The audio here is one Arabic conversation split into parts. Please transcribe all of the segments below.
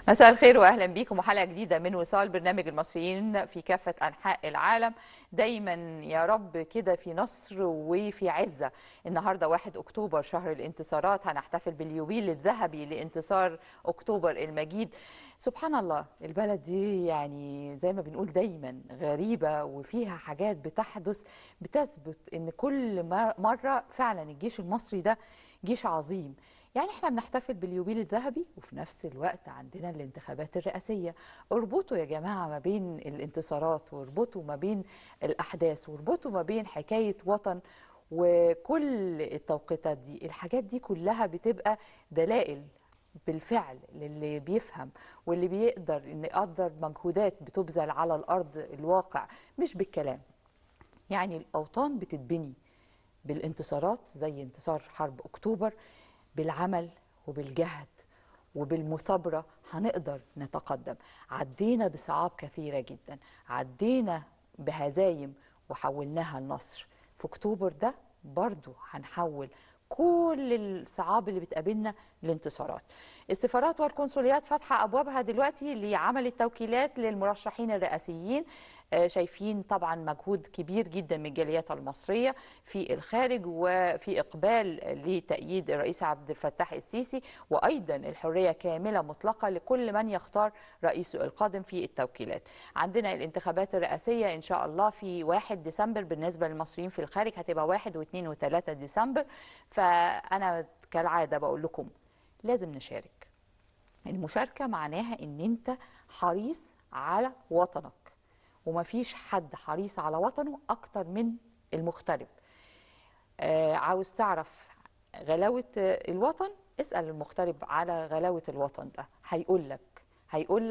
مساء الخير واهلا بيكم وحلقه جديده من وصال برنامج المصريين في كافه انحاء العالم. دايما يا رب كده في نصر وفي عزه. النهارده 1 اكتوبر شهر الانتصارات، هنحتفل باليوبيل الذهبي لانتصار اكتوبر المجيد. سبحان الله، البلد دي يعني زي ما بنقول دايما غريبه وفيها حاجات بتحدث بتثبت ان كل مره فعلا الجيش المصري ده جيش عظيم. يعني احنا بنحتفل باليوبيل الذهبي وفي نفس الوقت عندنا الانتخابات الرئاسية. اربطوا يا جماعة ما بين الانتصارات، واربطوا ما بين الأحداث، واربطوا ما بين حكاية وطن وكل التوقيتات دي. الحاجات دي كلها بتبقى دلائل بالفعل للي بيفهم واللي بيقدر ان يقدر مجهودات بتبذل على الأرض الواقع، مش بالكلام. يعني الأوطان بتتبني بالانتصارات زي انتصار حرب أكتوبر، بالعمل وبالجهد وبالمثابرة هنقدر نتقدم. عدينا بصعاب كثيرة جدا، عدينا بهزايم وحولناها لنصر. في أكتوبر ده برضو هنحول كل الصعاب اللي بتقابلنا لانتصارات. السفارات والقنصليات فاتحة أبوابها دلوقتي لعمل التوكيلات للمرشحين الرئاسيين. شايفين طبعا مجهود كبير جدا من الجاليات المصرية في الخارج، وفي إقبال لتأييد الرئيس عبد الفتاح السيسي، وأيضا الحرية كاملة مطلقة لكل من يختار رئيسه القادم في التوكيلات. عندنا الانتخابات الرئاسية إن شاء الله في 1 ديسمبر، بالنسبة للمصريين في الخارج هتبقى 1 و2 و3 ديسمبر. فأنا كالعادة بقول لكم لازم نشارك. المشاركة معناها إن أنت حريص على وطنك، ومفيش حد حريص على وطنه أكتر من المغترب. عاوز تعرف غلاوة الوطن؟ اسأل المغترب على غلاوة الوطن ده، هيقول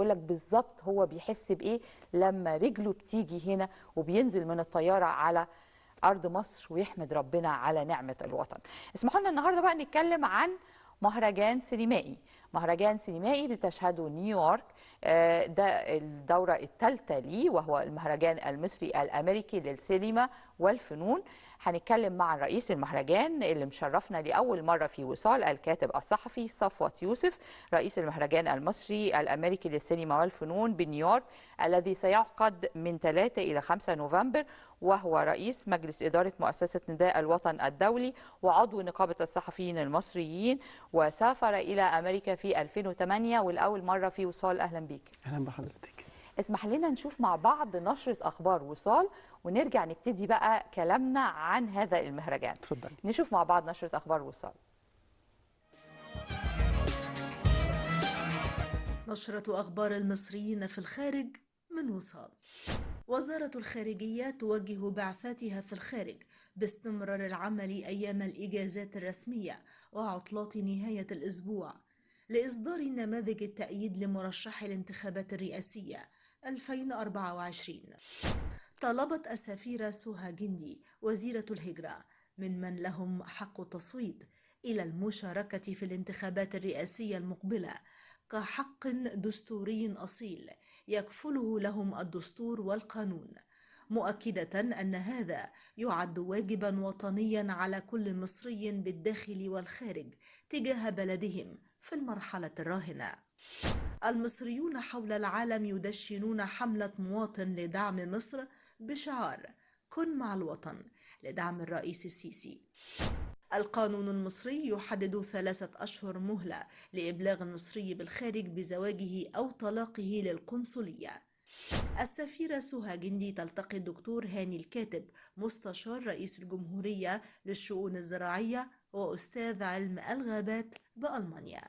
لك بالظبط هو بيحس بإيه لما رجله بتيجي هنا وبينزل من الطيارة على أرض مصر ويحمد ربنا على نعمة الوطن. اسمحوا لنا النهاردة بقى نتكلم عن مهرجان سينمائي. مهرجان سينمائي بتشهده نيويورك. ده الدورة الثالثة ليه، وهو المهرجان المصري الأمريكي للسينما والفنون. هنتكلم مع رئيس المهرجان اللي مشرفنا لأول مرة في وصال، الكاتب الصحفي صفوت يوسف، رئيس المهرجان المصري الأمريكي للسينما والفنون بنيويورك، الذي سيعقد من 3 إلى 5 نوفمبر، وهو رئيس مجلس إدارة مؤسسة نداء الوطن الدولي وعضو نقابة الصحفيين المصريين، وسافر إلى أمريكا في 2008 والأول مرة في وصال. أهلا بيك. اهلا بحضرتك. اسمح لنا نشوف مع بعض نشرة أخبار وصال ونرجع نبتدي بقى كلامنا عن هذا المهرجان. اتفضلي. نشوف مع بعض نشرة أخبار وصال. نشرة أخبار المصريين في الخارج من وصال. وزارة الخارجية توجه بعثاتها في الخارج باستمرار العمل أيام الإجازات الرسمية وعطلات نهاية الأسبوع لإصدار نماذج التأييد لمرشح الانتخابات الرئاسية 2024. طلبت السفيرة سوها جندي وزيرة الهجرة من لهم حق التصويت إلى المشاركة في الانتخابات الرئاسية المقبلة كحق دستوري أصيل يكفله لهم الدستور والقانون، مؤكدة أن هذا يعد واجبا وطنيا على كل مصري بالداخل والخارج تجاه بلدهم في المرحلة الراهنة. المصريون حول العالم يدشنون حملة مواطن لدعم مصر بشعار كن مع الوطن لدعم الرئيس السيسي. القانون المصري يحدد 3 أشهر مهلة لإبلاغ المصري بالخارج بزواجه أو طلاقه للقنصلية. السفيرة سوها جندي تلتقي الدكتور هاني الكاتب مستشار رئيس الجمهورية للشؤون الزراعية وأستاذ علم الغابات بألمانيا.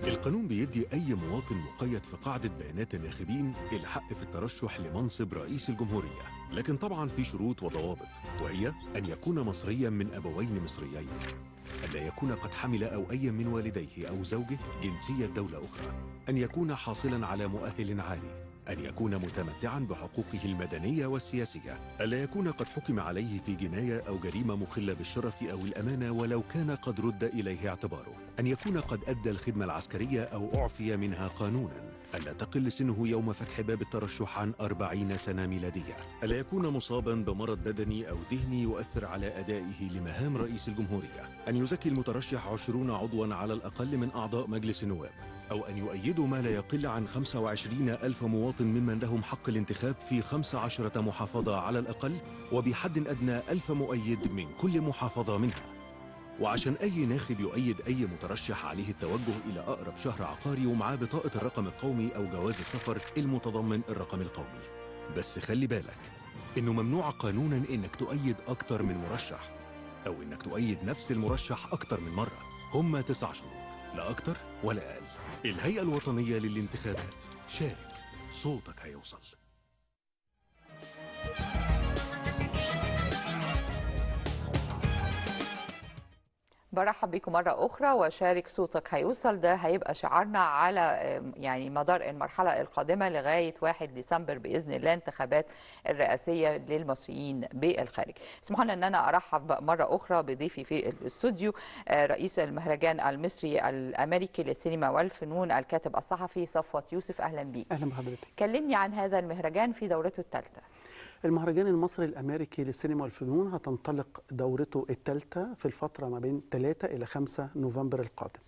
القانون بيدي أي مواطن مقيد في قاعدة بيانات الناخبين الحق في الترشح لمنصب رئيس الجمهورية، لكن طبعا في شروط وضوابط، وهي أن يكون مصريا من أبوين مصريين، ألا يكون قد حمل أو أي من والديه أو زوجه جنسية دولة أخرى، أن يكون حاصلا على مؤهل عالي، أن يكون متمتعا بحقوقه المدنية والسياسية، ألا يكون قد حكم عليه في جناية أو جريمة مخلة بالشرف أو الأمانة ولو كان قد رد إليه اعتباره، أن يكون قد أدى الخدمة العسكرية أو أعفي منها قانونا، ألا تقل سنه يوم فتح باب الترشح عن 40 سنة ميلادية، ألا يكون مصابا بمرض بدني أو ذهني يؤثر على أدائه لمهام رئيس الجمهورية، أن يزكي المترشح 20 عضوا على الأقل من أعضاء مجلس النواب، أو أن يؤيدوا ما لا يقل عن 25,000 مواطن ممن لهم حق الانتخاب في 15 محافظة على الأقل، وبحد أدنى 1000 مؤيد من كل محافظة منها. وعشان أي ناخب يؤيد أي مترشح عليه التوجه إلى أقرب شهر عقاري ومعاه بطاقة الرقم القومي أو جواز السفر المتضمن الرقم القومي. بس خلي بالك إنه ممنوع قانونا إنك تؤيد أكتر من مرشح، أو إنك تؤيد نفس المرشح أكتر من مرة. هم 9 شروط، لا أكتر ولا أقل. الهيئة الوطنية للانتخابات، شارك، صوتك هيوصل. برحب بكم مرة أخرى، وشارك صوتك هيوصل. ده هيبقى شعارنا على يعني مدار المرحلة القادمة لغاية 1 ديسمبر بإذن الله، انتخابات الرئاسية للمصريين بالخارج. اسمحوا لنا أن أنا أرحب مرة أخرى بضيفي في الاستوديو، رئيس المهرجان المصري الأمريكي للسينما والفنون، الكاتب الصحفي صفوت يوسف. أهلا بيك. أهلا بحضرتك. كلمني عن هذا المهرجان في دورته الثالثة. المهرجان المصري الأمريكي للسينما والفنون هتنطلق دورته الثالثة في الفترة ما بين 3 إلى 5 نوفمبر القادم.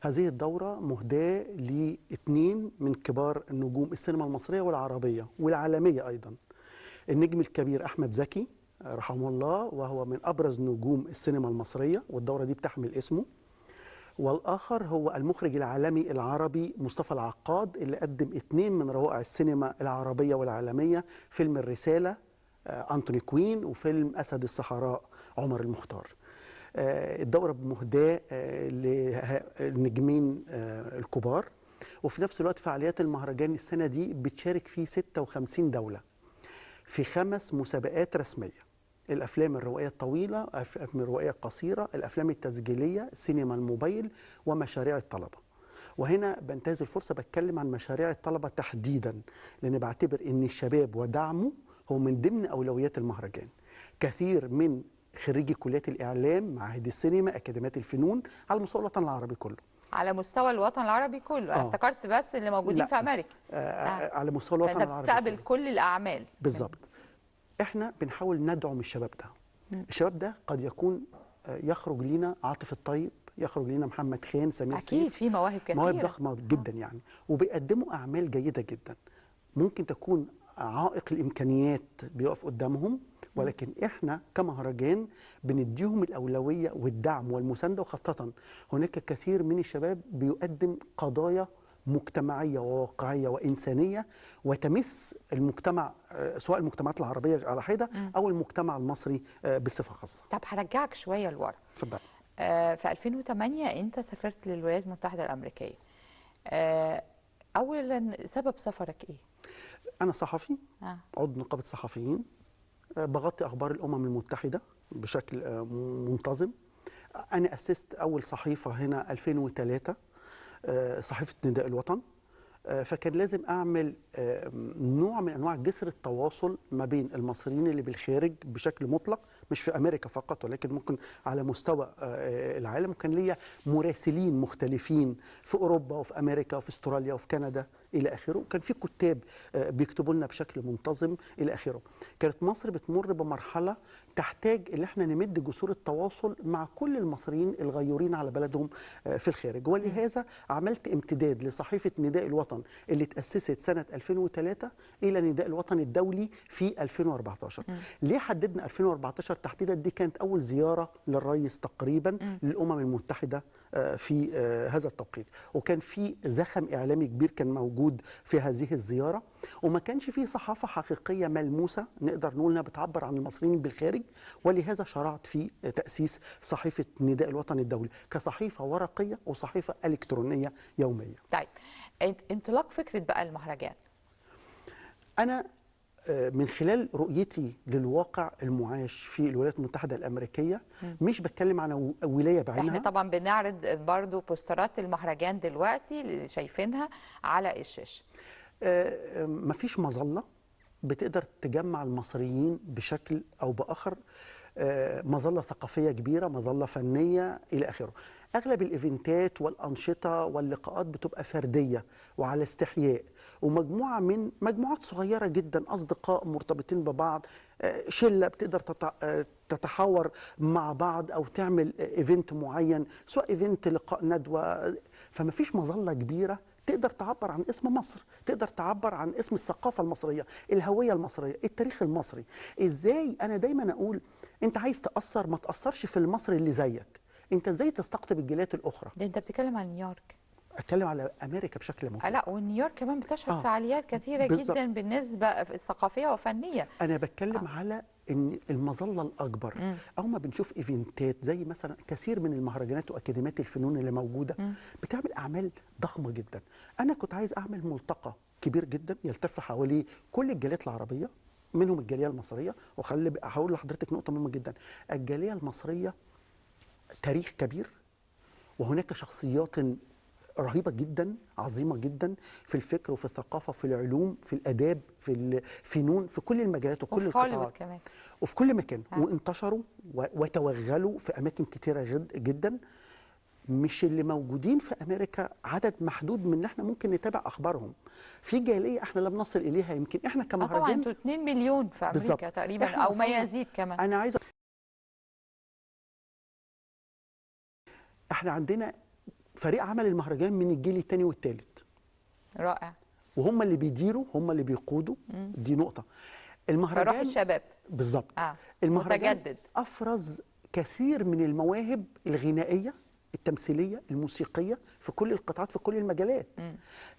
هذه الدورة مهداة لاثنين من كبار نجوم السينما المصرية والعربية والعالمية أيضا. النجم الكبير أحمد زكي رحمه الله، وهو من أبرز نجوم السينما المصرية، والدورة دي بتحمل اسمه. والآخر هو المخرج العالمي العربي مصطفى العقاد، اللي قدم 2 من روائع السينما العربية والعالمية، فيلم الرسالة أنتوني كوين، وفيلم أسد الصحراء عمر المختار. الدورة مهداة للنجمين الكبار. وفي نفس الوقت فعاليات المهرجان السنة دي بتشارك فيه 56 دولة في 5 مسابقات رسمية: الأفلام الروائية الطويلة، الأفلام الروائية القصيرة، الأفلام التسجيلية، سينما الموبايل، ومشاريع الطلبة. وهنا بنتهز الفرصة بتكلم عن مشاريع الطلبة تحديدا، لأن بعتبر أن الشباب ودعمه هو من ضمن أولويات المهرجان. كثير من خريجي كليات الإعلام، معاهد السينما، أكاديميات الفنون على مستوى الوطن العربي كله. على مستوى الوطن العربي كله؟ أنا افتكرت بس اللي موجودين في أمريكا. على مستوى الوطن العربي بتستقبل كل الأعمال. بالظبط. احنا بنحاول ندعم الشباب ده. الشباب ده قد يكون يخرج لينا عاطف الطيب، يخرج لينا محمد خان، سمير سيف. أكيد في مواهب كثيرة، مواهب ضخمة جدا يعني، وبيقدموا أعمال جيدة جدا. ممكن تكون عائق الإمكانيات بيقف قدامهم، ولكن احنا كمهرجان بنديهم الأولوية والدعم والمساندة. وخاصة هناك كثير من الشباب بيقدم قضايا مجتمعية وواقعية وإنسانية وتمس المجتمع، سواء المجتمعات العربية على حدة أو المجتمع المصري بصفة خاصة. طب هرجعك شوية لورا. اتفضل. في 2008 أنت سافرت للولايات المتحدة الأمريكية. أولا سبب سفرك إيه؟ أنا صحفي، عضو نقابة صحفيين، بغطي أخبار الأمم المتحدة بشكل منتظم. أنا أسست أول صحيفة هنا 2003، صحيفة نداء الوطن. فكان لازم أعمل نوع من أنواع جسر التواصل ما بين المصريين اللي بالخارج بشكل مطلق، مش في أمريكا فقط ولكن ممكن على مستوى العالم. وكان ليا مراسلين مختلفين في أوروبا وفي أمريكا وفي استراليا وفي كندا إلى آخره. وكان في كتاب بيكتبوا لنا بشكل منتظم إلى آخره. كانت مصر بتمر بمرحلة تحتاج إن احنا نمد جسور التواصل مع كل المصريين الغيورين على بلدهم في الخارج. ولهذا عملت امتداد لصحيفة نداء الوطن اللي تأسست سنة 2003 إلى نداء الوطن الدولي في 2014. ليه حددنا 2014 تحديدا؟ دي كانت أول زيارة للرئيس تقريبا للأمم المتحدة في هذا التوقيت، وكان في زخم إعلامي كبير كان موجود في هذه الزيارة، وما كانش في صحافة حقيقية ملموسة نقدر نقول انها بتعبر عن المصريين بالخارج. ولهذا شرعت في تأسيس صحيفة نداء الوطن الدولي كصحيفة ورقية وصحيفة إلكترونية يومية. طيب انطلاق فكرة بقى المهرجان، أنا من خلال رؤيتي للواقع المعاش في الولايات المتحدة الأمريكية مش بتكلم عن ولاية بعينها. احنا طبعا بنعرض برضو بوسترات المهرجان دلوقتي اللي شايفينها على الشاشة. مفيش مظله بتقدر تجمع المصريين بشكل او باخر، مظله ثقافيه كبيره، مظله فنيه الى اخره. اغلب الايفنتات والانشطه واللقاءات بتبقى فرديه وعلى استحياء، ومجموعه من مجموعات صغيره جدا، اصدقاء مرتبطين ببعض، شله بتقدر تتحاور مع بعض او تعمل ايفنت معين، سواء ايفنت لقاء ندوه. فما فيش مظله كبيره تقدر تعبر عن اسم مصر، تقدر تعبر عن اسم الثقافة المصرية، الهوية المصرية، التاريخ المصري. ازاي انا دايما اقول انت عايز تأثر، ما تأثرش في المصري اللي زيك، انت ازاي تستقطب الجاليات الاخرى. ده انت بتتكلم عن نيويورك. اتكلم على امريكا بشكل مطلق. لا، ونيويورك كمان بتشهد فعاليات كثيرة بالزبط. جدا بالنسبة ثقافية وفنية. انا بتكلم على ان المظله الاكبر، او ما بنشوف ايفنتات زي مثلا كثير من المهرجانات واكاديميات الفنون اللي موجوده بتعمل اعمال ضخمه جدا. انا كنت عايز اعمل ملتقى كبير جدا يلتف حواليه كل الجاليات العربيه، منهم الجاليه المصريه. هقول لحضرتك نقطه مهمه جدا، الجاليه المصريه تاريخ كبير، وهناك شخصيات رهيبة جدا، عظيمة جدا في الفكر وفي الثقافة، في العلوم، في الآداب، في الفنون، في كل المجالات وكل القطاعات كمان، وفي كل مكان. وانتشروا وتوغلوا في أماكن كتيرة جدا. مش اللي موجودين في أمريكا عدد محدود من احنا ممكن نتابع أخبارهم. في جالية احنا لم نصل إليها، يمكن احنا كمهرجان طبعا انتوا 2 مليون في أمريكا بالزبط. تقريبا أو ما يزيد كمان. أنا عايز احنا عندنا فريق عمل المهرجان من الجيل الثاني والثالث. رائع. وهم اللي بيديروا، هم اللي بيقودوا. دي نقطة. المهرجان فروح الشباب بالظبط. المهرجان متجدد، أفرز كثير من المواهب الغنائية، التمثيلية، الموسيقية، في كل القطاعات، في كل المجالات.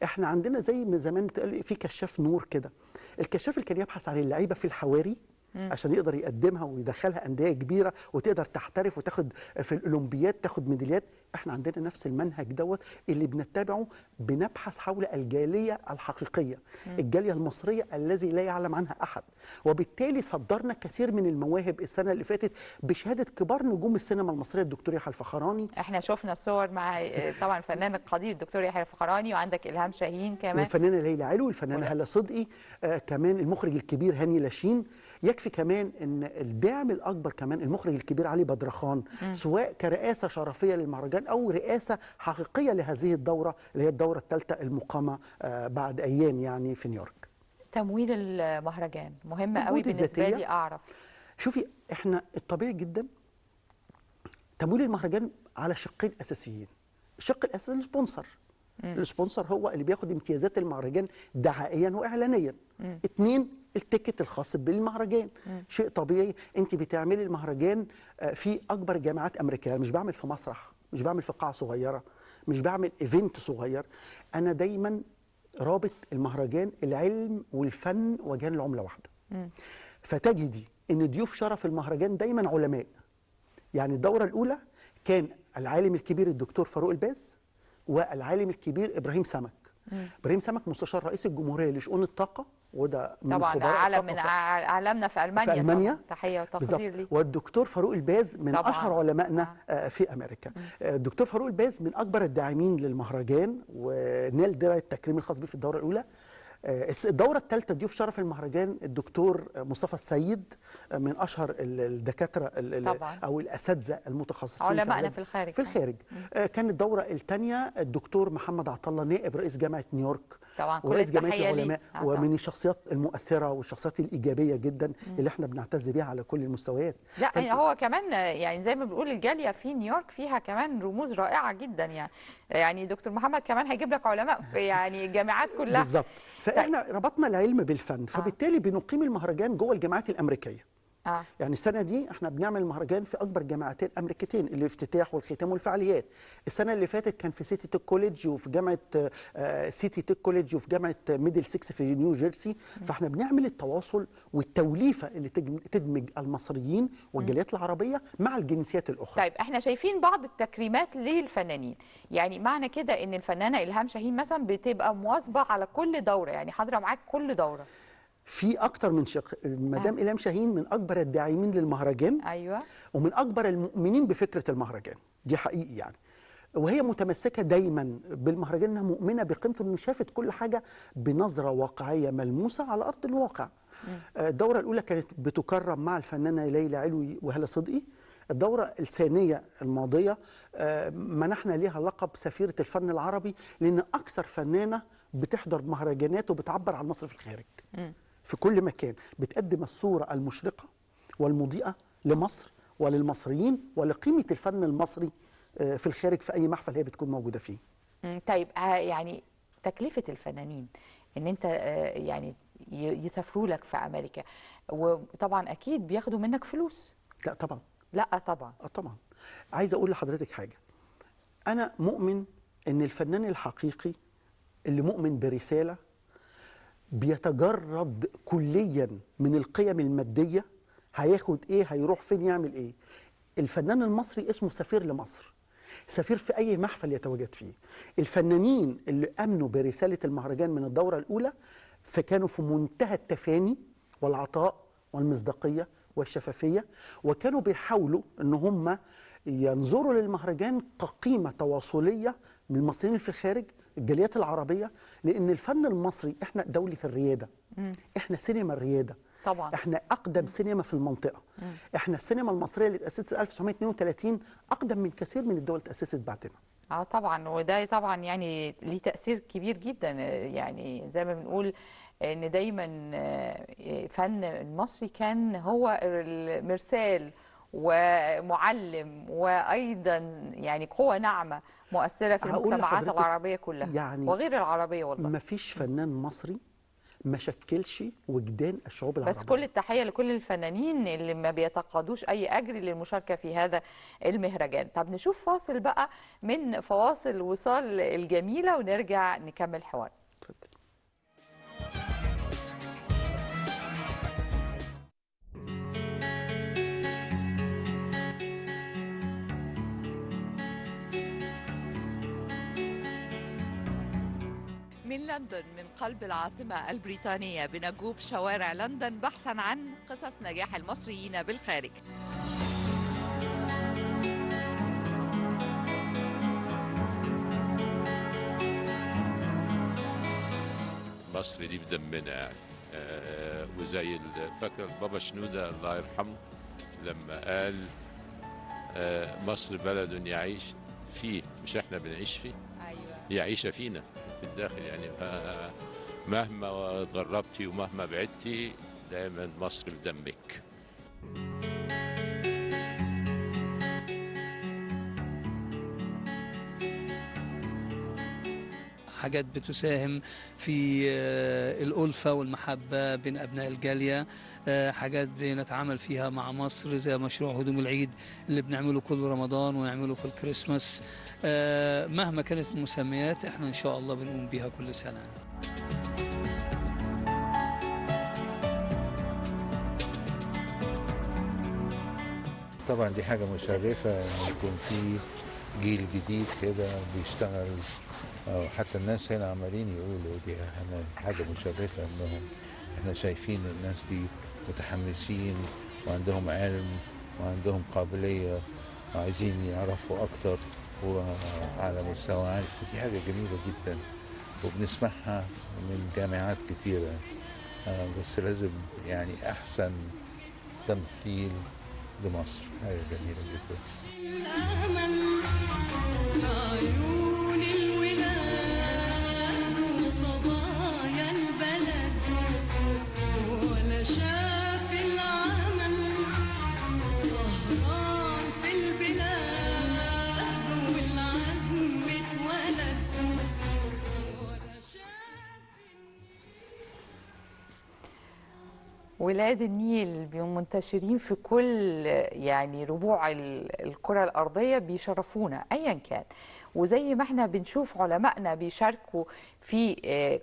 احنا عندنا زي ما زمان بتقال في كشاف نور كده، الكشاف اللي كان يبحث عن اللعيبة في الحواري عشان يقدر يقدمها ويدخلها أندية كبيرة وتقدر تحترف وتاخد في الأولمبياد تاخد ميداليات. احنا عندنا نفس المنهج دوت اللي بنتبعه، بنبحث حول الجالية الحقيقية، الجالية المصرية الذي لا يعلم عنها أحد. وبالتالي صدرنا كثير من المواهب السنة اللي فاتت بشهادة كبار نجوم السينما المصرية، الدكتور يحيى الفخراني. احنا شفنا الصور مع طبعا الفنان القدير الدكتور يحيى الفخراني، وعندك إلهام شاهين كمان، والفنانة ليلى علو، والفنانة هلا صدقي، كمان المخرج الكبير هاني لاشين. يكفي كمان ان الداعم الاكبر كمان المخرج الكبير علي بدرخان، سواء كرئاسه شرفيه للمهرجان او رئاسه حقيقيه لهذه الدوره اللي هي الدوره الثالثه المقامه بعد ايام يعني في نيويورك. تمويل المهرجان مهم قوي بالنسبه لي اعرف. شوفي، احنا الطبيعي جدا تمويل المهرجان على شقين اساسيين. الشق الاساسي السبونسر. السبونسر هو اللي بياخد امتيازات المهرجان دعائيا واعلانيا. 2 التيكت الخاص بالمهرجان. شيء طبيعي، انت بتعملي المهرجان في اكبر جامعات امريكيه، مش بعمل في مسرح، مش بعمل في قاعه صغيره، مش بعمل ايفنت صغير. انا دايما رابط المهرجان العلم والفن وجهان العمله واحده. فتجدي ان ضيوف شرف المهرجان دايما علماء. يعني الدوره الاولى كان العالم الكبير الدكتور فاروق الباز، والعالم الكبير ابراهيم سمك. ابراهيم سمك مستشار رئيس الجمهوريه لشؤون الطاقه، وده من طبعا علم من اعلامنا في المانيا. في المانيا تحيه وتقدير ليه. والدكتور فاروق الباز من طبعاً. اشهر علمائنا في امريكا. الدكتور فاروق الباز من اكبر الداعمين للمهرجان، ونال درع التكريم الخاص به في الدوره الاولى. الدورة الثالثة ضيوف شرف المهرجان الدكتور مصطفى السيد، من أشهر الدكاترة أو الأساتذة المتخصصين علمائنا في الخارج. كان الدورة الثانية الدكتور محمد عطله، نائب رئيس جامعة نيويورك، طبعا ورئيس جامعة العلماء، ومن الشخصيات المؤثرة والشخصيات الإيجابية جدا اللي احنا بنعتز بيها على كل المستويات. لا يعني هو كمان يعني زي ما بنقول الجالية في نيويورك فيها كمان رموز رائعة جدا. يعني دكتور محمد كمان هيجيب لك علماء يعني الجامعات كلها. بالظبط. فاحنا ربطنا العلم بالفن، فبالتالي بنقيم المهرجان جوه الجامعات الامريكيه. يعني السنه دي احنا بنعمل مهرجان في اكبر جامعتين امريكتين، الافتتاح والختام والفعاليات. السنه اللي فاتت كان في سيتي تيك كوليدج، وفي جامعه سيتي تيك كوليدج، وفي جامعه ميدل 6 في نيو جيرسي. فاحنا بنعمل التواصل والتوليفه اللي تدمج المصريين والجاليات العربيه مع الجنسيات الاخرى. طيب احنا شايفين بعض التكريمات للفنانين، يعني معنى كده ان الفنانه الهام شاهين مثلا بتبقى مواظبه على كل دوره، يعني حاضره معاك كل دوره. في اكتر من شق. مدام إلهام شاهين من اكبر الداعمين للمهرجان. ايوه. ومن اكبر المؤمنين بفكره المهرجان دي، حقيقي يعني. وهي متمسكه دايما بالمهرجان، انها مؤمنه بقيمته، انه شافت كل حاجه بنظره واقعيه ملموسه على ارض الواقع. الدوره الاولى كانت بتكرم مع الفنانه ليلى علوي وهلا صدقي. الدوره الثانيه الماضيه منحنا ليها لقب سفيره الفن العربي، لان اكثر فنانه بتحضر مهرجانات وبتعبر عن مصر في الخارج. في كل مكان بتقدم الصوره المشرقه والمضيئه لمصر وللمصريين ولقيمه الفن المصري في الخارج في اي محفل هي بتكون موجوده فيه. طيب يعني تكلفه الفنانين ان انت يعني يسافروا لك في امريكا، وطبعا اكيد بياخدوا منك فلوس. لا طبعا. لا طبعا. طبعا. عايز اقول لحضرتك حاجه، انا مؤمن ان الفنان الحقيقي اللي مؤمن برساله بيتجرد كليا من القيم الماديه، هياخد ايه، هيروح فين، يعمل ايه. الفنان المصري اسمه سفير لمصر، سفير في اي محفل يتواجد فيه. الفنانين اللي امنوا برساله المهرجان من الدوره الاولى فكانوا في منتهى التفاني والعطاء والمصداقيه والشفافيه، وكانوا بيحاولوا ان هم ينظروا للمهرجان كقيمه تواصليه من المصريين اللي في الخارج، الجاليات العربيه، لان الفن المصري احنا دوله الرياده. احنا سينما الرياده طبعا. احنا اقدم سينما في المنطقه. احنا السينما المصريه اللي اتاسست 1932 اقدم من كثير من الدول اللي اتاسست بعدنا. طبعا، وده طبعا يعني ليه تاثير كبير جدا. يعني زي ما بنقول ان دايما فن المصري كان هو المرسال ومعلم، وايضا يعني قوه ناعمه مؤثره في المجتمعات العربيه كلها يعني وغير العربيه. والله ما فيش فنان مصري ما شكلش وجدان الشعوب العربيه. بس كل التحيه لكل الفنانين اللي ما بيتقاضوش اي اجر للمشاركه في هذا المهرجان. طب نشوف فاصل بقى من فواصل وصال الجميله ونرجع نكمل حوار. اتفضل. من لندن، من قلب العاصمة البريطانية، بنجوب شوارع لندن بحثا عن قصص نجاح المصريين بالخارج. مصر دي في دمنا يعني. وزي فاكر بابا شنودة الله يرحمه لما قال مصر بلد يعيش فيه، مش احنا بنعيش فيه. أيوة. يعيش فينا في الداخل يعني. مهما اتغربتي ومهما بعدتي دايما مصر بدمك. حاجات بتساهم في الألفة والمحبة بين أبناء الجالية، حاجات بنتعامل فيها مع مصر زي مشروع هدوم العيد اللي بنعمله كل رمضان ونعمله في الكريسماس. مهما كانت المسميات احنا إن شاء الله بنقوم بيها كل سنة. طبعا دي حاجة مشرفة ان يكون في جيل جديد كده بيشتغل، وحتى الناس هنا عمالين يقولوا دي حاجة مشرفة انهم احنا شايفين الناس دي متحمسين وعندهم علم وعندهم قابلية وعايزين يعرفوا اكتر وعلى مستوى عالي. دي حاجة جميلة جدا وبنسمعها من جامعات كتيرة، بس لازم يعني احسن تمثيل لمصر. حاجة جميلة جدا. الأمل عيون الولاد وصبايا البلد ولا شاف العمل سهران في البلاد والعزم اتولد ولا شاف. ولاد النيل منتشرين في كل يعني ربوع الكرة الأرضية، بيشرفونا أيا كان. وزي ما احنا بنشوف علمائنا بيشاركوا في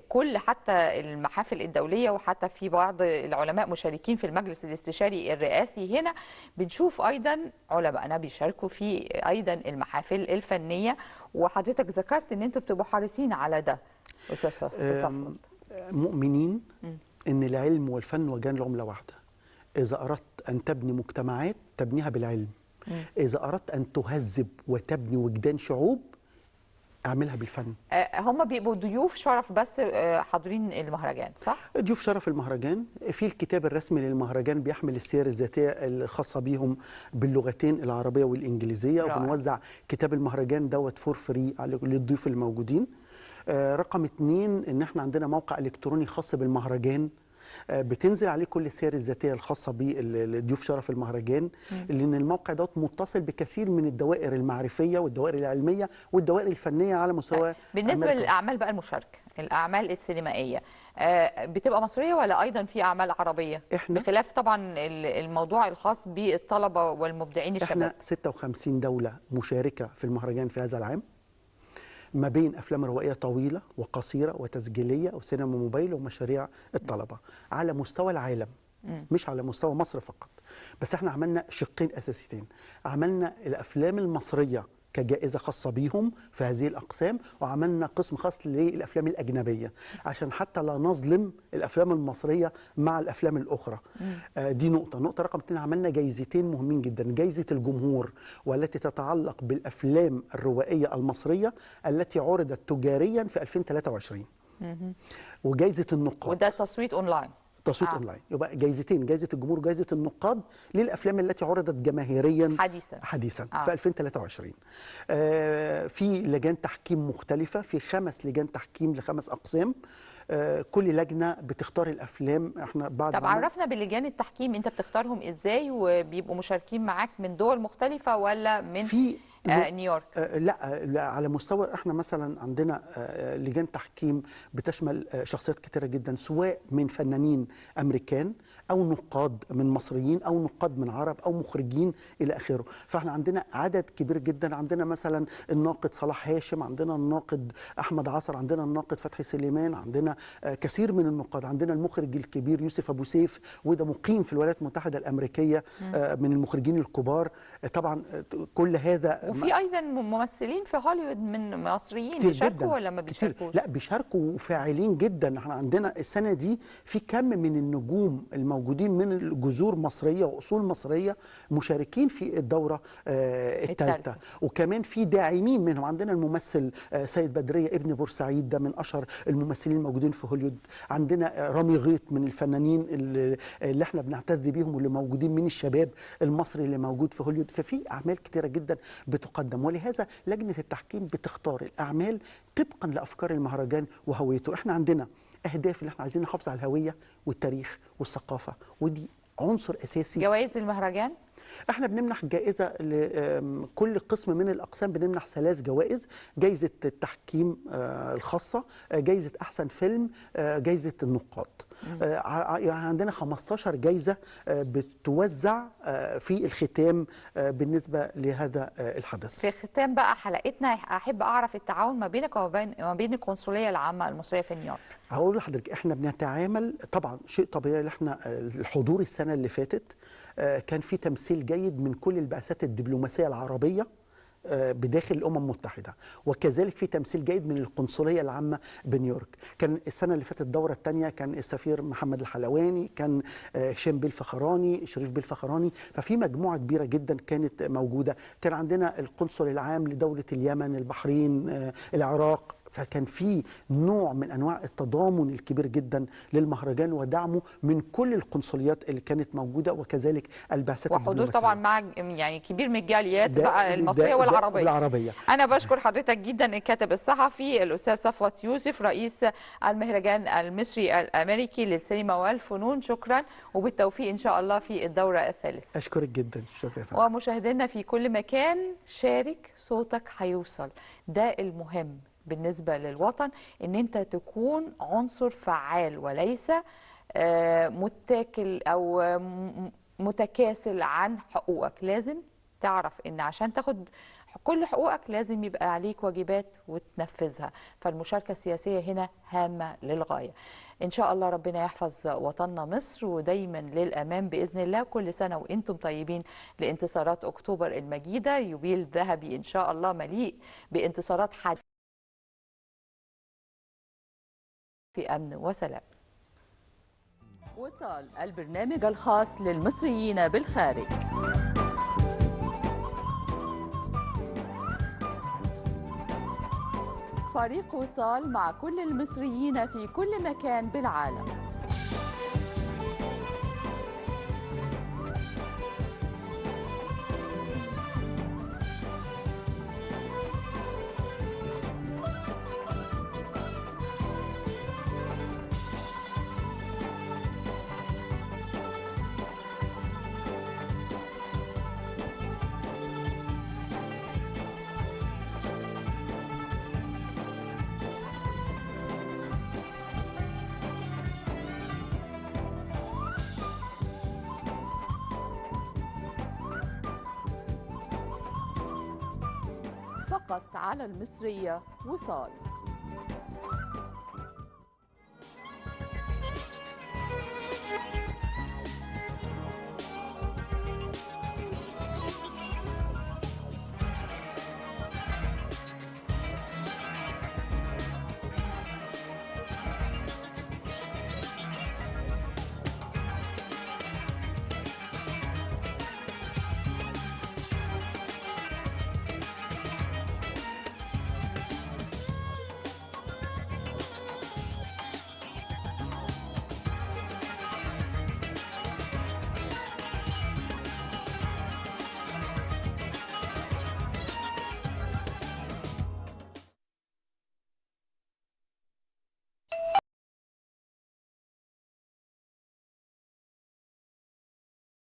كل حتى المحافل الدولية، وحتى في بعض العلماء مشاركين في المجلس الاستشاري الرئاسي هنا، بنشوف أيضا علمائنا بيشاركوا في أيضا المحافل الفنية. وحضرتك ذكرت ان انتوا بتبقوا حريصين على ده أستاذ صفوت. مؤمنين إن العلم والفن وجان العملة واحدة. إذا أردت أن تبني مجتمعات تبنيها بالعلم. إذا أردت أن تهذب وتبني وجدان شعوب اعملها بالفن. هم بيبقوا ضيوف شرف بس حاضرين المهرجان صح؟ ضيوف شرف المهرجان. في الكتاب الرسمي للمهرجان بيحمل السير الذاتيه الخاصه بيهم باللغتين العربيه والانجليزيه، وبنوزع كتاب المهرجان دوت فور فري للضيوف الموجودين. رقم 2 ان احنا عندنا موقع الكتروني خاص بالمهرجان، بتنزل عليه كل السير الذاتيه الخاصه بالضيوف شرف المهرجان، لان الموقع دوت متصل بكثير من الدوائر المعرفيه والدوائر العلميه والدوائر الفنيه على مستوى بالنسبه للاعمال بقى المشاركه، الاعمال السينمائيه بتبقى مصريه ولا ايضا في اعمال عربيه؟ بخلاف طبعا الموضوع الخاص بالطلبه والمبدعين الشباب. احنا 56 دوله مشاركه في المهرجان في هذا العام، ما بين أفلام روائية طويلة وقصيرة وتسجيلية وسينما موبايل ومشاريع الطلبة على مستوى العالم، مش على مستوى مصر فقط. بس احنا عملنا شقين أساسيتين، عملنا الأفلام المصرية كجائزة خاصة بيهم في هذه الأقسام، وعملنا قسم خاص للأفلام الأجنبية عشان حتى لا نظلم الأفلام المصرية مع الأفلام الأخرى. دي نقطة رقم 2، عملنا جايزتين مهمين جدا، جايزة الجمهور والتي تتعلق بالأفلام الروائية المصرية التي عرضت تجاريا في 2023، وجايزة النقاد، وده تصويت أونلاين. تصويت اونلاين. يبقى جايزتين، جايزه الجمهور وجايزه النقاد للافلام التي عرضت جماهيريا حديثا في 2023. في لجان تحكيم مختلفه، في 5 لجان تحكيم ل5 اقسام. كل لجنه بتختار الافلام. احنا بعد طب عرفنا باللجان التحكيم انت بتختارهم ازاي، وبيبقوا مشاركين معاك من دول مختلفه ولا من في نيويورك؟ لا على مستوى احنا مثلا عندنا لجان تحكيم بتشمل شخصيات كتيره جدا، سواء من فنانين امريكان او نقاد من مصريين او نقاد من عرب او مخرجين الى اخره. فاحنا عندنا عدد كبير جدا. عندنا مثلا الناقد صلاح هاشم، عندنا الناقد احمد عصر، عندنا الناقد فتحي سليمان، عندنا كثير من النقاد، عندنا المخرج الكبير يوسف ابو سيف وده مقيم في الولايات المتحده الامريكيه، من المخرجين الكبار. طبعا كل هذا. وفي ايضا ممثلين في هوليوود من مصريين بيشاركوا ولا ما بيشاركوش؟ لا بيشاركوا وفاعلين جدا. احنا عندنا السنه دي في كم من النجوم الموجودين من الجذور مصريه واصول مصريه مشاركين في الدوره الثالثه، وكمان في داعمين منهم. عندنا الممثل سيد بدريه ابن بورسعيد، ده من اشهر الممثلين الموجودين في هوليوود. عندنا رامي غيط من الفنانين اللي احنا بنعتز بيهم واللي موجودين من الشباب المصري اللي موجود في هوليوود. ففي اعمال كتيره جدا بتقدم، ولهذا لجنه التحكيم بتختار الاعمال طبقا لافكار المهرجان وهويته. احنا عندنا اهداف اللي احنا عايزين نحافظ على الهويه والتاريخ والثقافه، ودي عنصر اساسي. جوائز المهرجان احنا بنمنح جائزه لكل قسم من الاقسام، بنمنح 3 جوائز: جائزه التحكيم الخاصه، جائزه احسن فيلم، جائزه النقاد. يعني عندنا 15 جائزه بتوزع في الختام بالنسبه لهذا الحدث. في ختام بقى حلقتنا احب اعرف التعاون ما بينك وما بين القنصليه العامه المصريه في نيويورك. هقول لحضرتك احنا بنتعامل طبعا شيء طبيعي. اللي احنا الحضور السنه اللي فاتت كان في تمثيل جيد من كل البعثات الدبلوماسيه العربيه بداخل الامم المتحده، وكذلك في تمثيل جيد من القنصليه العامه بنيويورك. كان السنه اللي فاتت الدوره الثانيه كان السفير محمد الحلواني، كان هشام بيه الفخراني، شريف بيه الفخراني. ففي مجموعه كبيره جدا كانت موجوده. كان عندنا القنصل العام لدوله اليمن، البحرين، العراق. فكان في نوع من انواع التضامن الكبير جدا للمهرجان ودعمه من كل القنصليات اللي كانت موجوده، وكذلك البعثات الدبلوماسيه. وحضور طبعا مع يعني كبير من الجاليات بقى المصريه والعربيه. انا بشكر حضرتك جدا الكاتب الصحفي الاستاذ صفوت يوسف رئيس المهرجان المصري الامريكي للسينما والفنون. شكرا وبالتوفيق ان شاء الله في الدوره الثالثه. اشكرك جدا. شكرا. ومشاهدينا في كل مكان، شارك، صوتك هيوصل. ده المهم بالنسبة للوطن، ان انت تكون عنصر فعال وليس متاكل او متكاسل عن حقوقك. لازم تعرف ان عشان تاخد كل حقوقك لازم يبقى عليك واجبات وتنفذها. فالمشاركة السياسية هنا هامة للغاية. إن شاء الله ربنا يحفظ وطننا مصر ودايما للأمام بإذن الله. كل سنة وإنتم طيبين لانتصارات أكتوبر المجيدة، يوبيل ذهبي إن شاء الله مليء بانتصارات حادثة في أمن وسلام. وصال البرنامج الخاص للمصريين بالخارج. فريق وصال مع كل المصريين في كل مكان بالعالم. فقط على المصرية وصال.